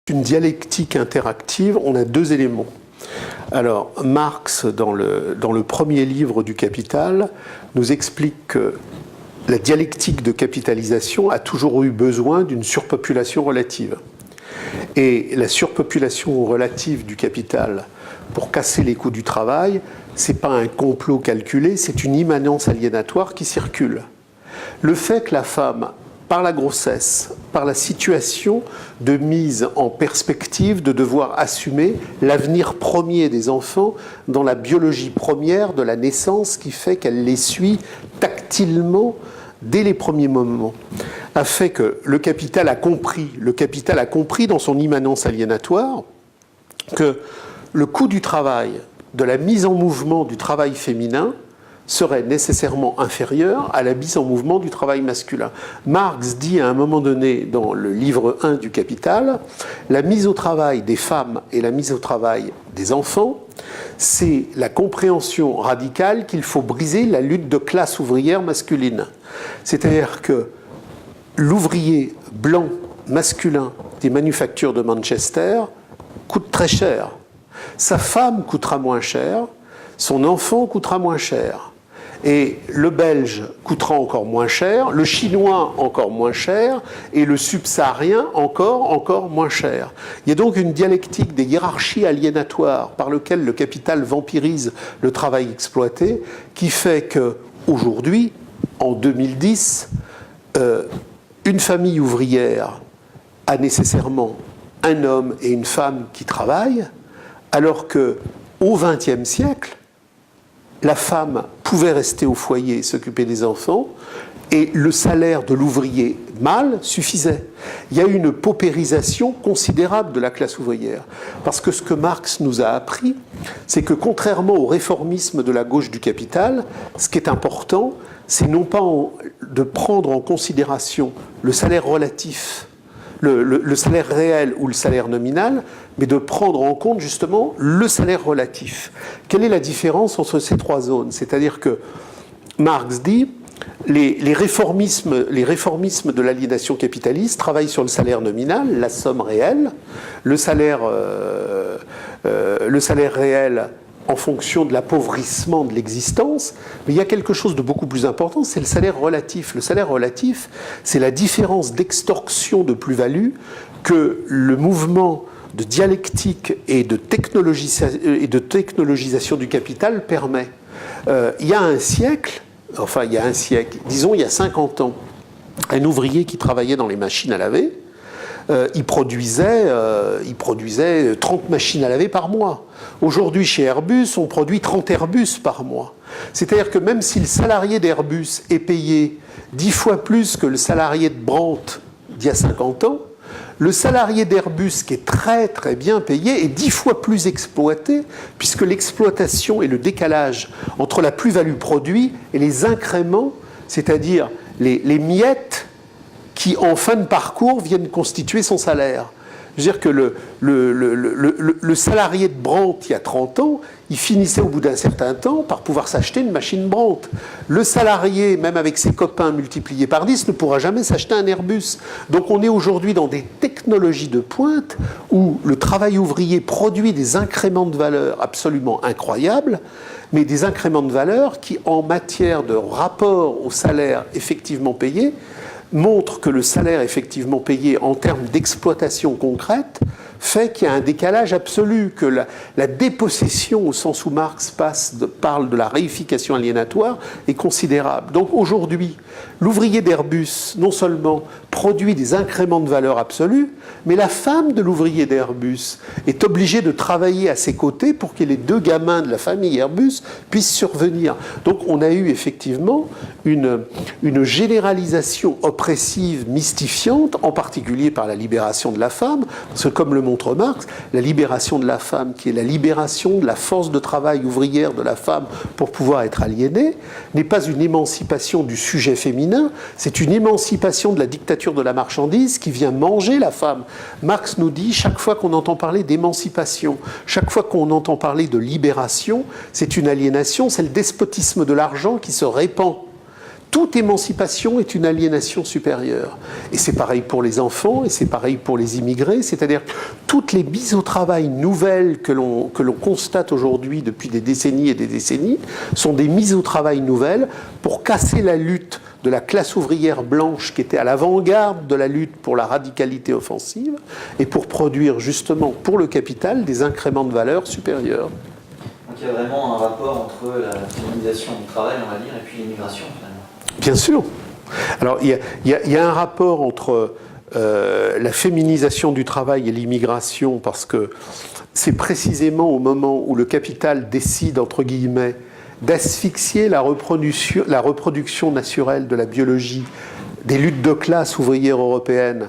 Une dialectique interactive, on a deux éléments. Alors, Marx, dans le premier livre du Capital, nous explique que la dialectique de capitalisation a toujours eu besoin d'une surpopulation relative. Et la surpopulation relative du capital, pour casser les coûts du travail, ce n'est pas un complot calculé, c'est une immanence aliénatoire qui circule. Le fait que la femme, par la grossesse, par la situation de mise en perspective de devoir assumer l'avenir premier des enfants dans la biologie première de la naissance qui fait qu'elle les suit tactilement dès les premiers moments, a fait que le capital a compris dans son immanence aliénatoire que le coût du travail, de la mise en mouvement du travail féminin, serait nécessairement inférieur à la mise en mouvement du travail masculin. Marx dit à un moment donné dans le livre 1 du Capital, la mise au travail des femmes et la mise au travail des enfants, c'est la compréhension radicale qu'il faut briser la lutte de classe ouvrière masculine. C'est-à-dire que l'ouvrier blanc masculin des manufactures de Manchester coûte très cher. Sa femme coûtera moins cher, son enfant coûtera moins cher. Et le Belge coûtera encore moins cher, le Chinois encore moins cher, et le Subsaharien encore moins cher. Il y a donc une dialectique des hiérarchies aliénatoires par lequel le capital vampirise le travail exploité, qui fait qu'aujourd'hui, en 2010, une famille ouvrière a nécessairement un homme et une femme qui travaillent, alors qu'au XXe siècle, la femme pouvait rester au foyer et s'occuper des enfants, et le salaire de l'ouvrier mâle suffisait. Il y a eu une paupérisation considérable de la classe ouvrière. Parce que ce que Marx nous a appris, c'est que contrairement au réformisme de la gauche du capital, ce qui est important, c'est non pas de prendre en considération le salaire relatif, le salaire réel ou le salaire nominal, mais de prendre en compte justement le salaire relatif. Quelle est la différence entre ces trois zones? C'est-à-dire que Marx dit les réformismes de l'aliénation capitaliste travaillent sur le salaire nominal, la somme réelle, le salaire réel en fonction de l'appauvrissement de l'existence, mais il y a quelque chose de beaucoup plus important, c'est le salaire relatif. Le salaire relatif, c'est la différence d'extorsion de plus-value que le mouvement de dialectique et de technologisation du capital permet. Il y a un siècle, disons il y a 50 ans, un ouvrier qui travaillait dans les machines à laver, il produisait 30 machines à laver par mois. Aujourd'hui, chez Airbus, on produit 30 Airbus par mois. C'est-à-dire que même si le salarié d'Airbus est payé 10 fois plus que le salarié de Brandt d'il y a 50 ans, le salarié d'Airbus, qui est très très bien payé, est 10 fois plus exploité, puisque l'exploitation et le décalage entre la plus-value produit et les incréments, c'est-à-dire les miettes qui, en fin de parcours, viennent constituer son salaire. Je veux dire que le salarié de Brandt, il y a 30 ans, il finissait au bout d'un certain temps par pouvoir s'acheter une machine Brandt. Le salarié, même avec ses copains multipliés par 10, ne pourra jamais s'acheter un Airbus. Donc on est aujourd'hui dans des technologies de pointe où le travail ouvrier produit des incréments de valeur absolument incroyables, mais des incréments de valeur qui, en matière de rapport au salaire effectivement payé, montre que le salaire effectivement payé en termes d'exploitation concrète fait qu'il y a un décalage absolu, que la dépossession, au sens où Marx parle de la réification aliénatoire, est considérable. Donc aujourd'hui, l'ouvrier d'Airbus, non seulement produit des incréments de valeur absolue, mais la femme de l'ouvrier d'Airbus est obligée de travailler à ses côtés pour que les deux gamins de la famille Airbus puissent survenir. Donc on a eu effectivement une généralisation oppressive, mystifiante, en particulier par la libération de la femme, parce que comme le montre Marx, la libération de la femme, qui est la libération de la force de travail ouvrière de la femme pour pouvoir être aliénée, n'est pas une émancipation du sujet féminin, c'est une émancipation de la dictature de la marchandise qui vient manger la femme. Marx nous dit, chaque fois qu'on entend parler d'émancipation, chaque fois qu'on entend parler de libération, c'est une aliénation, c'est le despotisme de l'argent qui se répand. toute émancipation est une aliénation supérieure. Et c'est pareil pour les enfants, et c'est pareil pour les immigrés, c'est-à-dire toutes les mises au travail nouvelles que l'on constate aujourd'hui depuis des décennies et des décennies sont des mises au travail nouvelles pour casser la lutte de la classe ouvrière blanche qui était à l'avant-garde de la lutte pour la radicalité offensive et pour produire justement pour le capital des incréments de valeur supérieurs. Donc il y a vraiment un rapport entre la féminisation du travail, on va dire, et puis l'immigration finalement. Bien sûr. Alors il y a un rapport entre la féminisation du travail et l'immigration parce que c'est précisément au moment où le capital décide, entre guillemets, d'asphyxier la reproduction naturelle de la biologie, des luttes de classe ouvrières européennes,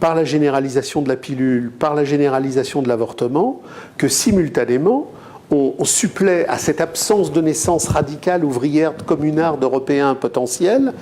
par la généralisation de la pilule, par la généralisation de l'avortement, que simultanément, on supplée à cette absence de naissance radicale, ouvrière, communarde, européen potentiel,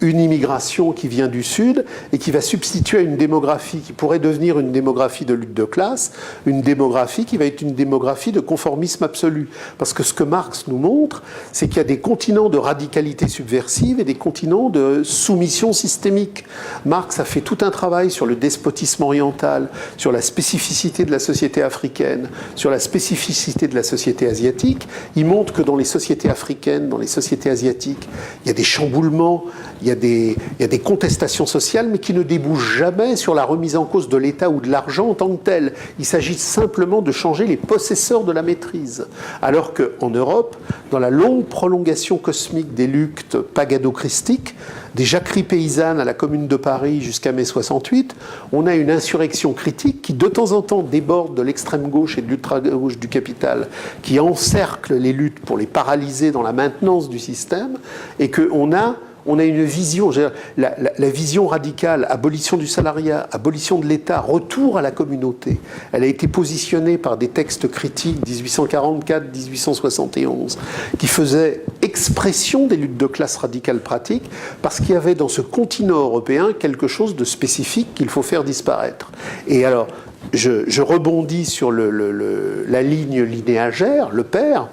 une immigration qui vient du Sud et qui va substituer à une démographie qui pourrait devenir une démographie de lutte de classe, une démographie qui va être une démographie de conformisme absolu. Parce que ce que Marx nous montre, c'est qu'il y a des continents de radicalité subversive et des continents de soumission systémique. Marx a fait tout un travail sur le despotisme oriental, sur la spécificité de la société africaine, sur la spécificité de la société asiatique. Il montre que dans les sociétés africaines, dans les sociétés asiatiques, il y a des chamboulements, il y a des contestations sociales, mais qui ne débouchent jamais sur la remise en cause de l'État ou de l'argent en tant que tel. Il s'agit simplement de changer les possesseurs de la maîtrise. Alors qu'en Europe, dans la longue prolongation cosmique des luttes pagado-christiques, des jacqueries paysannes à la Commune de Paris jusqu'à mai 68, on a une insurrection critique qui de temps en temps déborde de l'extrême gauche et de l'ultra-gauche du capital, qui encercle les luttes pour les paralyser dans la maintenance du système, et qu'on a une vision, la vision radicale, abolition du salariat, abolition de l'État, retour à la communauté. Elle a été positionnée par des textes critiques 1844-1871 qui faisaient expression des luttes de classe radicales pratiques parce qu'il y avait dans ce continent européen quelque chose de spécifique qu'il faut faire disparaître. Et alors, je rebondis sur la ligne linéagère, le père,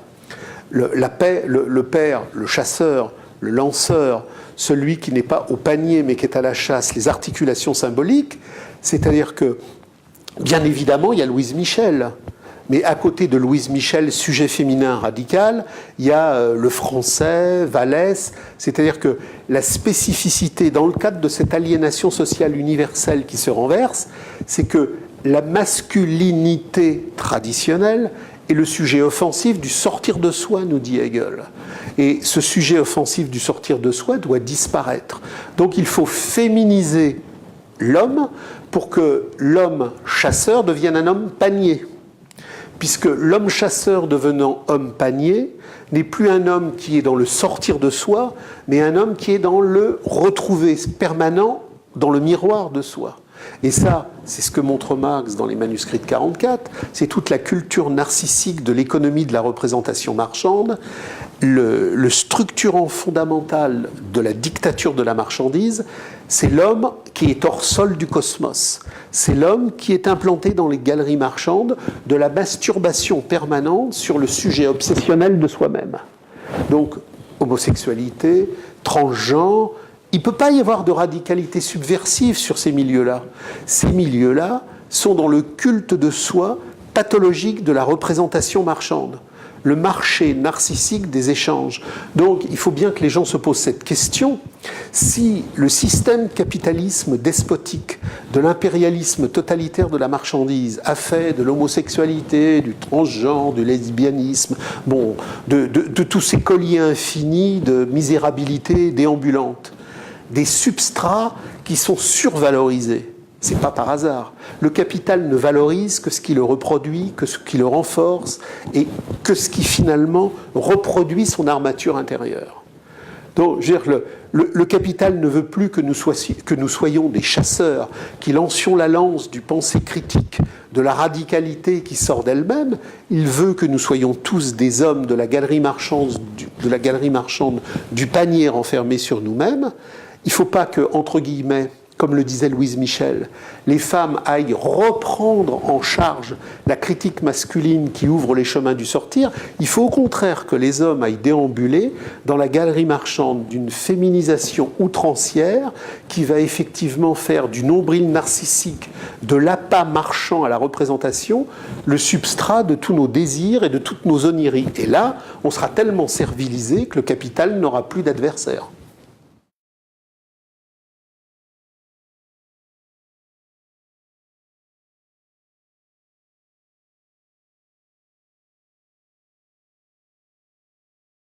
le père, le chasseur, le lanceur, celui qui n'est pas au panier mais qui est à la chasse, les articulations symboliques, c'est-à-dire que, bien évidemment, il y a Louise Michel, mais à côté de Louise Michel, sujet féminin radical, il y a le français, Vallès, c'est-à-dire que la spécificité, dans le cadre de cette aliénation sociale universelle qui se renverse, c'est que la masculinité traditionnelle est le sujet offensif du sortir de soi, nous dit Hegel. Et ce sujet offensif du sortir de soi doit disparaître. Donc il faut féminiser l'homme pour que l'homme chasseur devienne un homme panier. Puisque l'homme chasseur devenant homme panier n'est plus un homme qui est dans le sortir de soi, mais un homme qui est dans le retrouver permanent dans le miroir de soi. Et ça, c'est ce que montre Marx dans les manuscrits de 1944, c'est toute la culture narcissique de l'économie de la représentation marchande, le structurant fondamental de la dictature de la marchandise, c'est l'homme qui est hors sol du cosmos. C'est l'homme qui est implanté dans les galeries marchandes de la masturbation permanente sur le sujet obsessionnel de soi-même. Donc, homosexualité, transgenre, il ne peut pas y avoir de radicalité subversive sur ces milieux-là. Ces milieux-là sont dans le culte de soi pathologique de la représentation marchande, le marché narcissique des échanges. Donc il faut bien que les gens se posent cette question. Si le système capitalisme despotique, de l'impérialisme totalitaire de la marchandise a fait de l'homosexualité, du transgenre, du lesbianisme, de tous ces colliers infinis de misérabilité déambulante, des substrats qui sont survalorisés. Ce n'est pas par hasard. Le capital ne valorise que ce qui le reproduit, que ce qui le renforce, et que ce qui finalement reproduit son armature intérieure. Donc, je veux dire, le capital ne veut plus que nous soyons des chasseurs, qui lancions la lance du pensée critique, de la radicalité qui sort d'elle-même. Il veut que nous soyons tous des hommes de la galerie marchande du panier renfermé sur nous-mêmes. Il ne faut pas que, entre guillemets, comme le disait Louise Michel, les femmes aillent reprendre en charge la critique masculine qui ouvre les chemins du sortir. Il faut au contraire que les hommes aillent déambuler dans la galerie marchande d'une féminisation outrancière qui va effectivement faire du nombril narcissique, de l'appât marchand à la représentation, le substrat de tous nos désirs et de toutes nos oniries. Et là, on sera tellement servilisé que le capital n'aura plus d'adversaire.